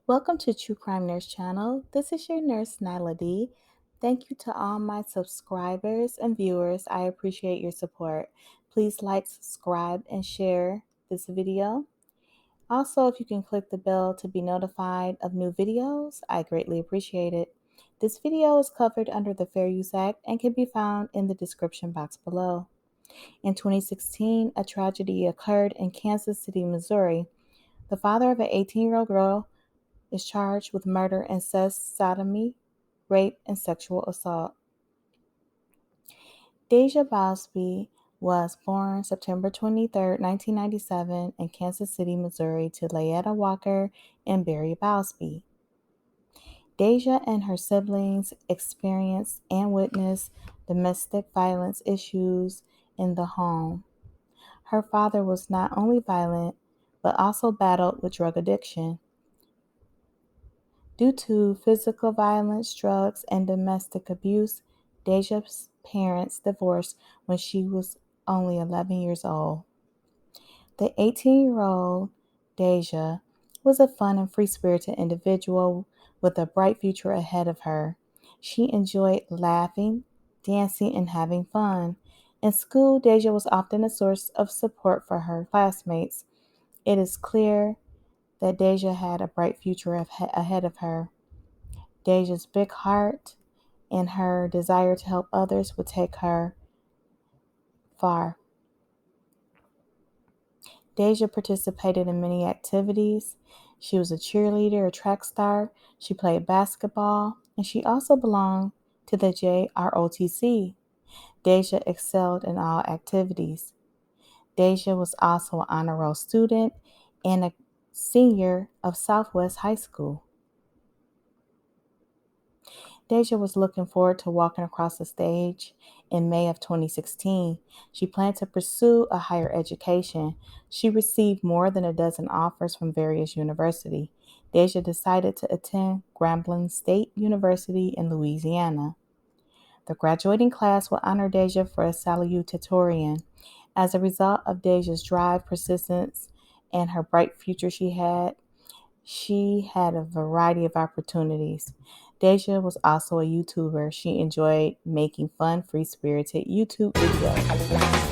Welcome to True Crime Nurse channel. This is your nurse, Nyla D. Thank you to all my subscribers and viewers. I appreciate your support. Please like, subscribe, and share this video. Also, if you can click the bell to be notified of new videos, I greatly appreciate it. This video is covered under the Fair Use Act and can be found in the description box below. In 2016, a tragedy occurred in Kansas City, Missouri. The father of an 18-year-old girl is charged with murder, incest, sodomy, rape, and sexual assault. Daizsa Bausby was born September 23, 1997 in Kansas City, Missouri to Layetta Walker and Barry Bausby. Daizsa and her siblings experienced and witnessed domestic violence issues in the home. Her father was not only violent, but also battled with drug addiction. Due to physical violence, drugs, and domestic abuse, Daizsa's parents divorced when she was only 11 years old. The 18-year-old Daizsa was a fun and free-spirited individual with a bright future ahead of her. She enjoyed laughing, dancing, and having fun. In school, Daizsa was often a source of support for her classmates. It is clear that Daizsa had a bright future ahead of her. Daizsa's big heart and her desire to help others would take her far. Daizsa participated in many activities. She was a cheerleader, a track star. She played basketball, and she also belonged to the JROTC. Daizsa excelled in all activities. Daizsa was also an honor roll student and a senior of Southwest High School. Daizsa was looking forward to walking across the stage in May of 2016. She planned to pursue a higher education. She received more than a dozen offers from various universities. Daizsa decided to attend Grambling State University in Louisiana. The graduating class will honor Daizsa for a salutatorian. As a result of Daizsa's drive, persistence, and her bright future she had a variety of opportunities. Daizsa was also a YouTuber. She enjoyed making fun, free-spirited YouTube videos.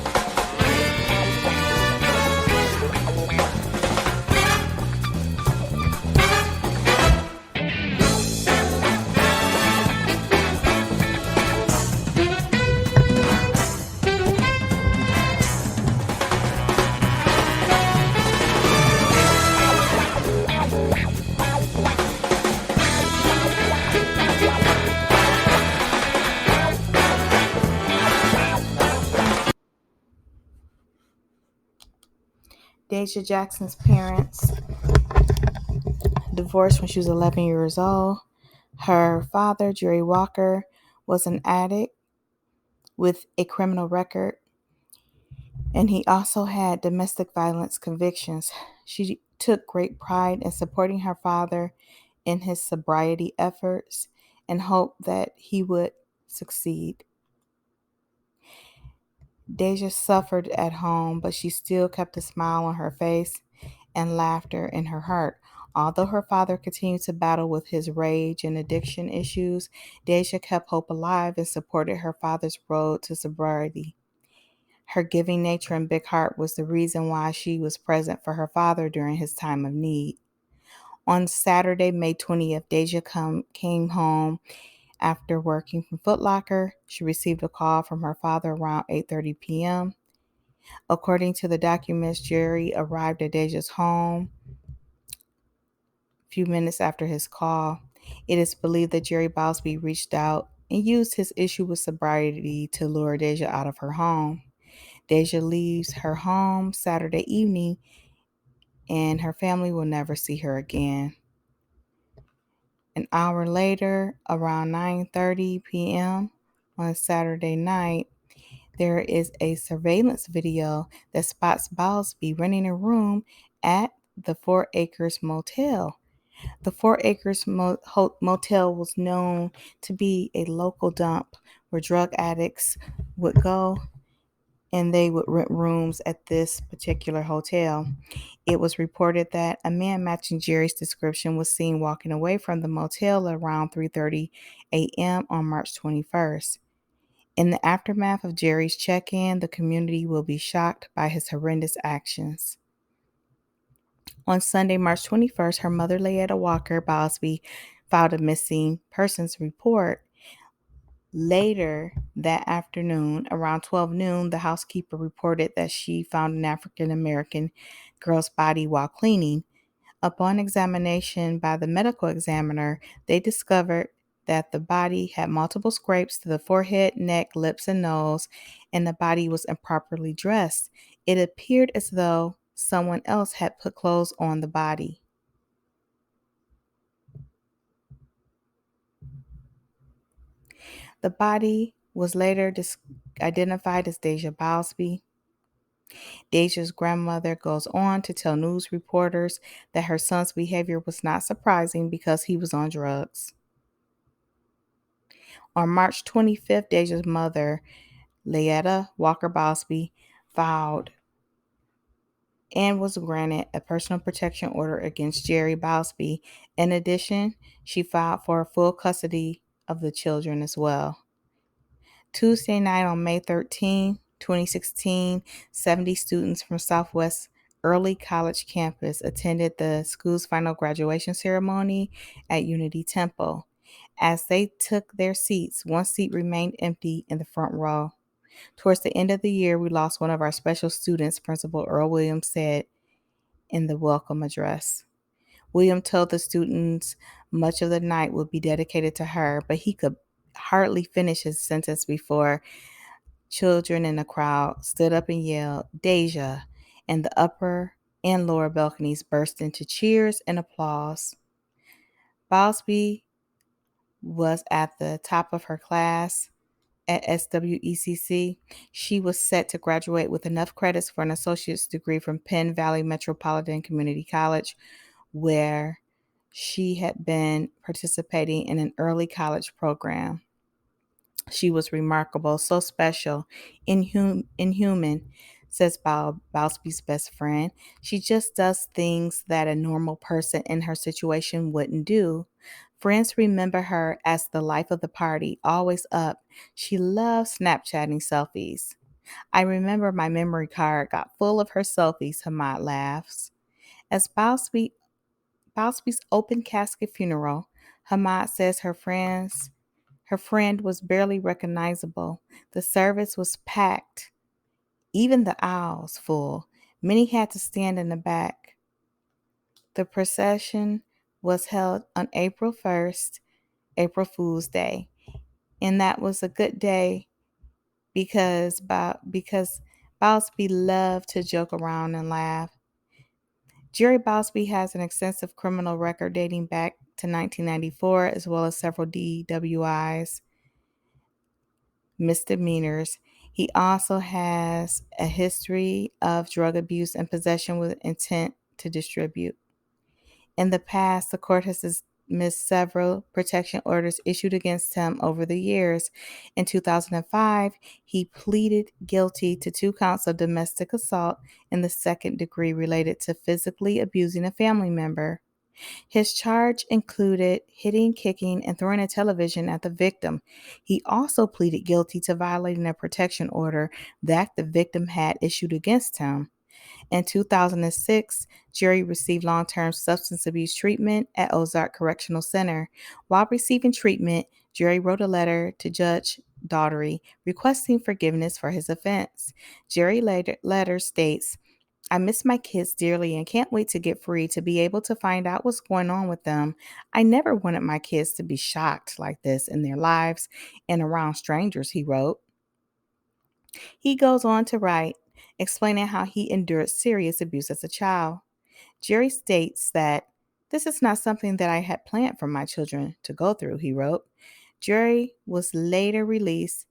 Daizsa Jackson's parents divorced when she was 11 years old. Her father, Jerry Walker, was an addict with a criminal record, and he also had domestic violence convictions. She took great pride in supporting her father in his sobriety efforts and hoped that he would succeed. Daizsa suffered at home, but she still kept a smile on her face and laughter in her heart. Although her father continued to battle with his rage and addiction issues, Daizsa kept hope alive and supported her father's road to sobriety. Her giving nature and big heart was the reason why she was present for her father during his time of need. On Saturday, May 20th, Daizsa came home after working from Foot Locker. She received a call from her father around 8:30 p.m. According to the documents, Jerry arrived at Daizsa's home a few minutes after his call. It is believed that Jerry Bausby reached out and used his issue with sobriety to lure Daizsa out of her home. Daizsa leaves her home Saturday evening, and her family will never see her again. An hour later, around 9:30 p.m. on Saturday night, there is a surveillance video that spots Bausby renting a room at the 4 Acres Motel. The 4 Acres Motel was known to be a local dump where drug addicts would go, and they would rent rooms at this particular hotel. It was reported that a man matching Jerry's description was seen walking away from the motel around 3:30 a.m. on March 21st. In the aftermath of Jerry's check-in, the community will be shocked by his horrendous actions. On Sunday, March 21st, her mother, Daizsa Walker Bausby, filed a missing persons report. Later that afternoon, around 12 noon, the housekeeper reported that she found an African American girl's body while cleaning. Upon examination by the medical examiner, they discovered that the body had multiple scrapes to the forehead, neck, lips, and nose, and the body was improperly dressed. It appeared as though someone else had put clothes on the body. The body was later identified as Daizsa Bausby. Daisha's grandmother goes on to tell news reporters that her son's behavior was not surprising because he was on drugs. On March 25th, Daisha's mother, Daizsa Walker Bausby, filed and was granted a personal protection order against Jerry Bausby. In addition, she filed for full custody of the children as well. Tuesday night on May 13, 2016, 70 students from Southwest Early College campus attended the school's final graduation ceremony at Unity Temple. As they took their seats, one seat remained empty in the front row. Towards the end of the year, we lost one of our special students, Principal Earl Williams said in the welcome address. William told the students much of the night would be dedicated to her, but he could hardly finish his sentence before children in the crowd stood up and yelled, "Daizsa," and the upper and lower balconies burst into cheers and applause. Bausby was at the top of her class at SWECC. She was set to graduate with enough credits for an associate's degree from Penn Valley Metropolitan Community College, where she had been participating in an early college program. She was remarkable, so special, inhuman, says Bausby's best friend. She just does things that a normal person in her situation wouldn't do. Friends remember her as the life of the party, always up. She loves Snapchatting selfies. I remember my memory card got full of her selfies, Hamad laughs. As Bausby's open casket funeral, Hamad says her friend was barely recognizable. The service was packed, even the aisles full. Many had to stand in the back. The procession was held on April 1st, April Fool's Day. And that was a good day because Bausby loved to joke around and laugh. Jerry Bausby has an extensive criminal record dating back to 1994, as well as several DWIs, misdemeanors. He also has a history of drug abuse and possession with intent to distribute. In the past, the court has dismissed several protection orders issued against him over the years. In 2005, he pleaded guilty to 2 counts of domestic assault in the second degree related to physically abusing a family member. His charge included hitting, kicking, and throwing a television at the victim. He also pleaded guilty to violating a protection order that the victim had issued against him. In 2006, Jerry received long-term substance abuse treatment at Ozark Correctional Center. While receiving treatment, Jerry wrote a letter to Judge Daugherty requesting forgiveness for his offense. Jerry's letter states, "I miss my kids dearly and can't wait to get free to be able to find out what's going on with them. I never wanted my kids to be shocked like this in their lives and around strangers," he wrote. He goes on to write, explaining how he endured serious abuse as a child. Jerry states that this is not something that I had planned for my children to go through, he wrote. Jerry was later released.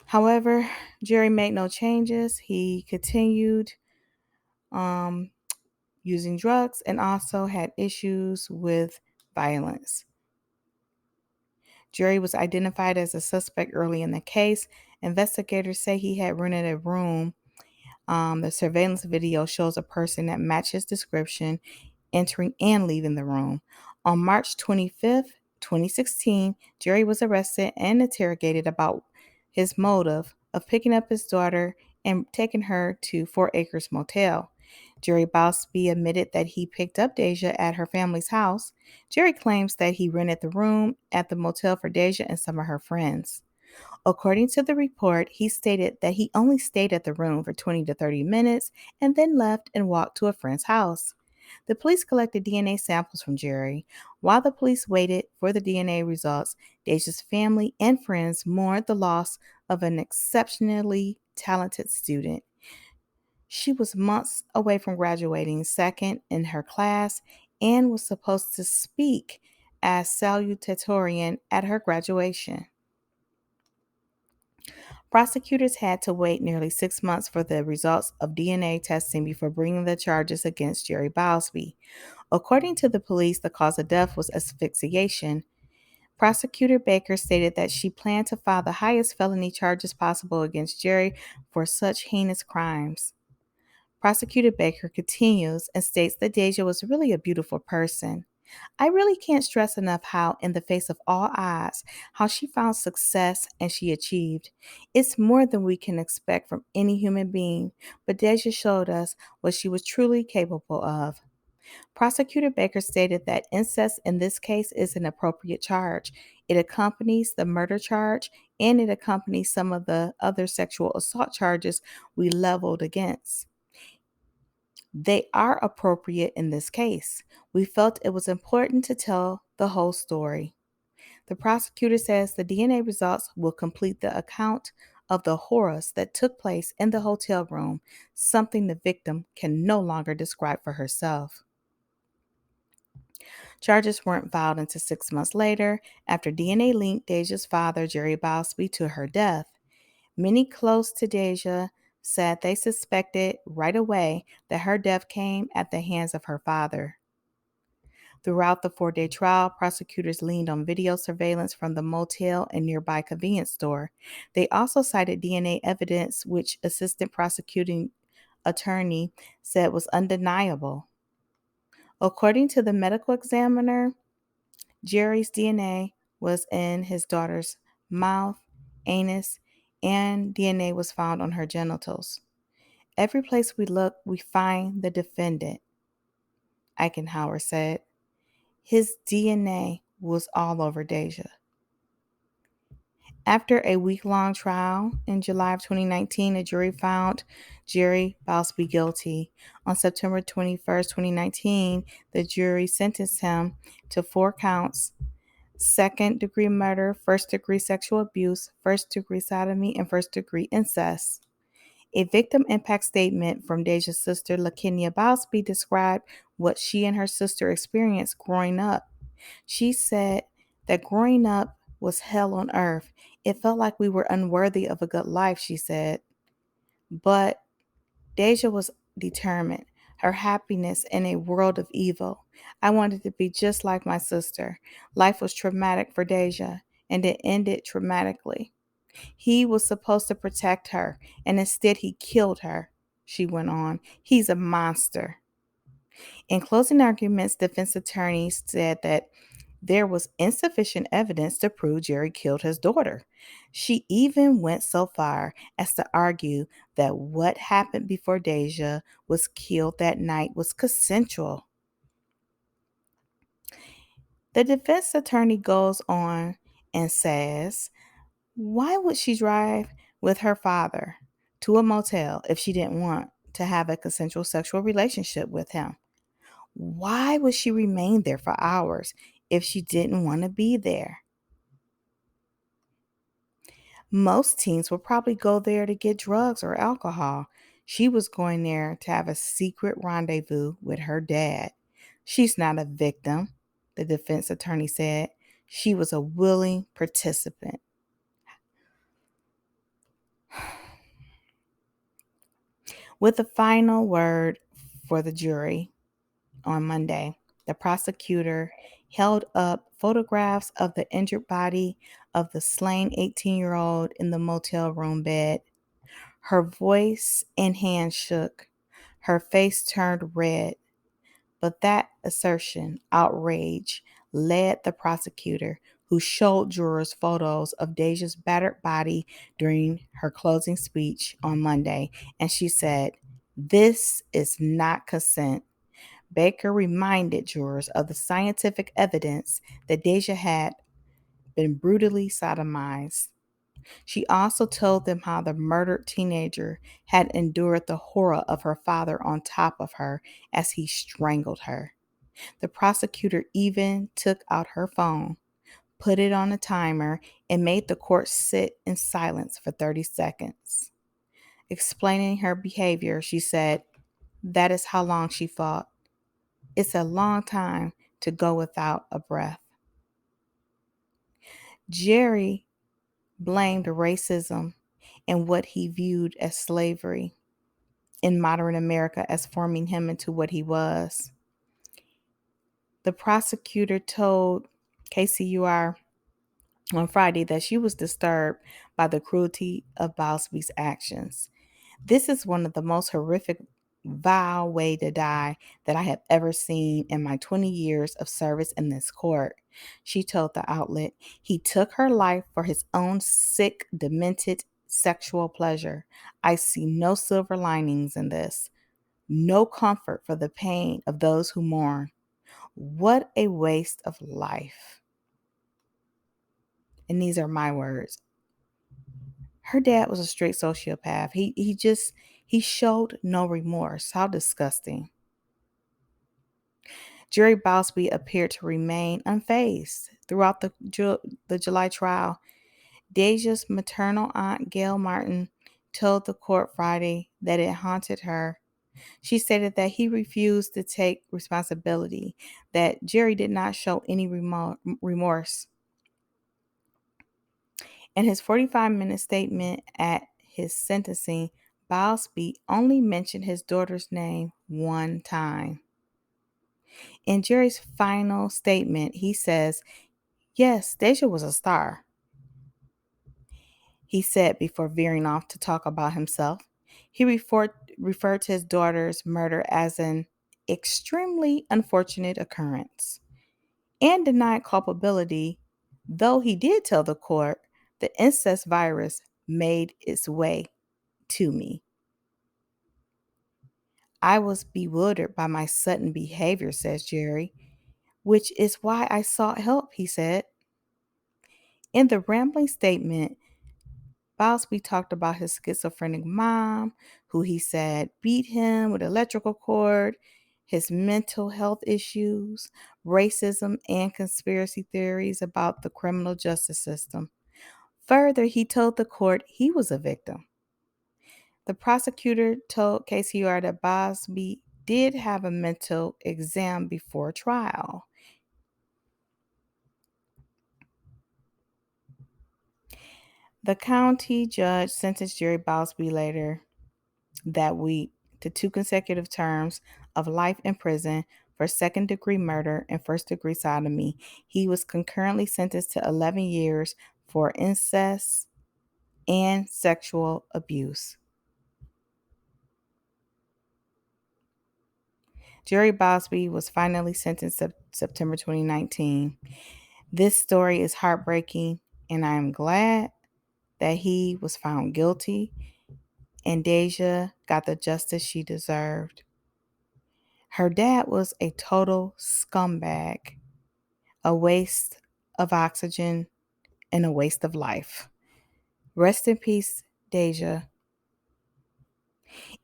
However, Jerry made no changes. He continued using drugs and also had issues with violence. Jerry was identified as a suspect early in the case. Investigators say he had rented a room The surveillance video shows a person that matches description entering and leaving the room. On March 25th, 2016, Jerry was arrested and interrogated about his motive of picking up his daughter and taking her to 4 Acres Motel. Jerry Bausby admitted that he picked up Daizsa at her family's house. Jerry claims that he rented the room at the motel for Daizsa and some of her friends. According to the report, he stated that he only stayed at the room for 20 to 30 minutes and then left and walked to a friend's house. The police collected DNA samples from Jerry. While the police waited for the DNA results, Daisha's family and friends mourned the loss of an exceptionally talented student. She was months away from graduating second in her class and was supposed to speak as salutatorian at her graduation. Prosecutors had to wait nearly 6 months for the results of DNA testing before bringing the charges against Jerry Bausby. According to the police, the cause of death was asphyxiation. Prosecutor Baker stated that she planned to file the highest felony charges possible against Jerry for such heinous crimes. Prosecutor Baker continues and states that Daizsa was really a beautiful person. I really can't stress enough how, in the face of all odds, how she found success and she achieved. It's more than we can expect from any human being, but Daizsa showed us what she was truly capable of. Prosecutor Baker stated that incest in this case is an appropriate charge. It accompanies the murder charge and it accompanies some of the other sexual assault charges we leveled against. They are appropriate in this case. We felt it was important to tell the whole story. The prosecutor says the DNA results will complete the account of the horrors that took place in the hotel room, something the victim can no longer describe for herself. Charges weren't filed until 6 months later, after DNA linked Daisha's father, Jerry Bausby, to her death. Many close to Daizsa said they suspected right away that her death came at the hands of her father. Throughout the 4-day trial, prosecutors leaned on video surveillance from the motel and nearby convenience store. They also cited DNA evidence, which assistant prosecuting attorney said was undeniable. According to the medical examiner, Jerry's DNA was in his daughter's mouth, anus, and DNA was found on her genitals. Every place we look, we find the defendant, Eichenhauer said. His DNA was all over Daizsa. After a week-long trial in July of 2019, a jury found Jerry Bausby guilty. On September 21st, 2019, the jury sentenced him to 4 counts: second-degree murder, first-degree sexual abuse, first-degree sodomy, and first-degree incest. A victim impact statement from Daisha's sister, LaKenya Bausby, described what she and her sister experienced growing up. She said that growing up was hell on earth. It felt like we were unworthy of a good life, she said. But Daizsa was determined, her happiness in a world of evil. I wanted to be just like my sister. Life was traumatic for Daizsa, and it ended traumatically. He was supposed to protect her, and instead he killed her, she went on. He's a monster. In closing arguments, defense attorneys said that there was insufficient evidence to prove Jerry killed his daughter. She even went so far as to argue that what happened before Daizsa was killed that night was consensual. The defense attorney goes on and says, why would she drive with her father to a motel if she didn't want to have a consensual sexual relationship with him? Why would she remain there for hours if she didn't want to be there? Most teens would probably go there to get drugs or alcohol. She was going there to have a secret rendezvous with her dad. She's not a victim, the defense attorney said. She was a willing participant. With the final word for the jury on Monday, the prosecutor held up photographs of the injured body of the slain 18-year-old in the motel room bed. Her voice and hands shook. Her face turned red. But that assertion, outrage, led the prosecutor, who showed jurors photos of Daissa's battered body during her closing speech on Monday, and she said, "This is not consent." Baker reminded jurors of the scientific evidence that Daissa had been brutally sodomized. She also told them how the murdered teenager had endured the horror of her father on top of her as he strangled her. The prosecutor even took out her phone, put it on a timer, and made the court sit in silence for 30 seconds. Explaining her behavior, she said, "That is how long she fought. It's a long time to go without a breath." Jerry blamed racism and what he viewed as slavery in modern America as forming him into what he was. The prosecutor told KCUR on Friday that she was disturbed by the cruelty of Bausby's actions. "This is one of the most horrific, vile way to die that I have ever seen in my 20 years of service in this court," she told the outlet. "He took her life for his own sick, demented sexual pleasure. I see no silver linings in this. No comfort for the pain of those who mourn. What a waste of life." And these are my words. Her dad was a straight sociopath. He showed no remorse. How disgusting. Jerry Bausby appeared to remain unfazed throughout the July trial. Daissa's maternal aunt, Gail Martin, told the court Friday that it haunted her. She stated that he refused to take responsibility, that Jerry did not show any remorse. In his 45-minute statement at his sentencing, Bausby only mentioned his daughter's name one time. In Jerry's final statement, he says, "Yes, Daissa was a star," he said before veering off to talk about himself. He referred to his daughter's murder as an extremely unfortunate occurrence and denied culpability, though he did tell the court the incest virus made its way to me. "I was bewildered by my sudden behavior," says Jerry, "which is why I sought help," he said. In the rambling statement, Bausby talked about his schizophrenic mom, who he said beat him with electrical cord, his mental health issues, racism, and conspiracy theories about the criminal justice system. Further, he told the court he was a victim. The prosecutor told KCR that Bausby did have a mental exam before trial. The county judge sentenced Jerry Bausby later that week to 2 consecutive terms of life in prison for second-degree murder and first-degree sodomy. He was concurrently sentenced to 11 years for incest and sexual abuse. Jerry Bausby was finally sentenced September 2019. This story is heartbreaking, and I am glad that he was found guilty and Daissa got the justice she deserved. Her dad was a total scumbag, a waste of oxygen, and a waste of life. Rest in peace, Daissa.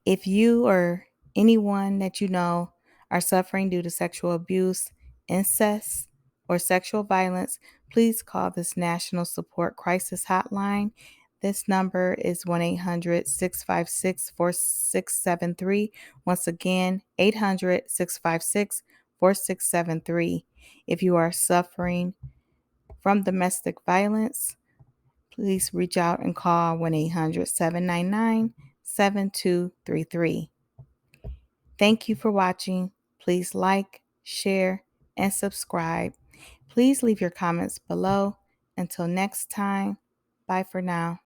If you or anyone that you know are suffering due to sexual abuse, incest, or sexual violence, please call this National Support Crisis Hotline. This number is 1-800-656-4673. Once again, 800-656-4673. If you are suffering from domestic violence, please reach out and call 1-800-799-7233. Thank you for watching. Please like, share, and subscribe. Please leave your comments below. Until next time, bye for now.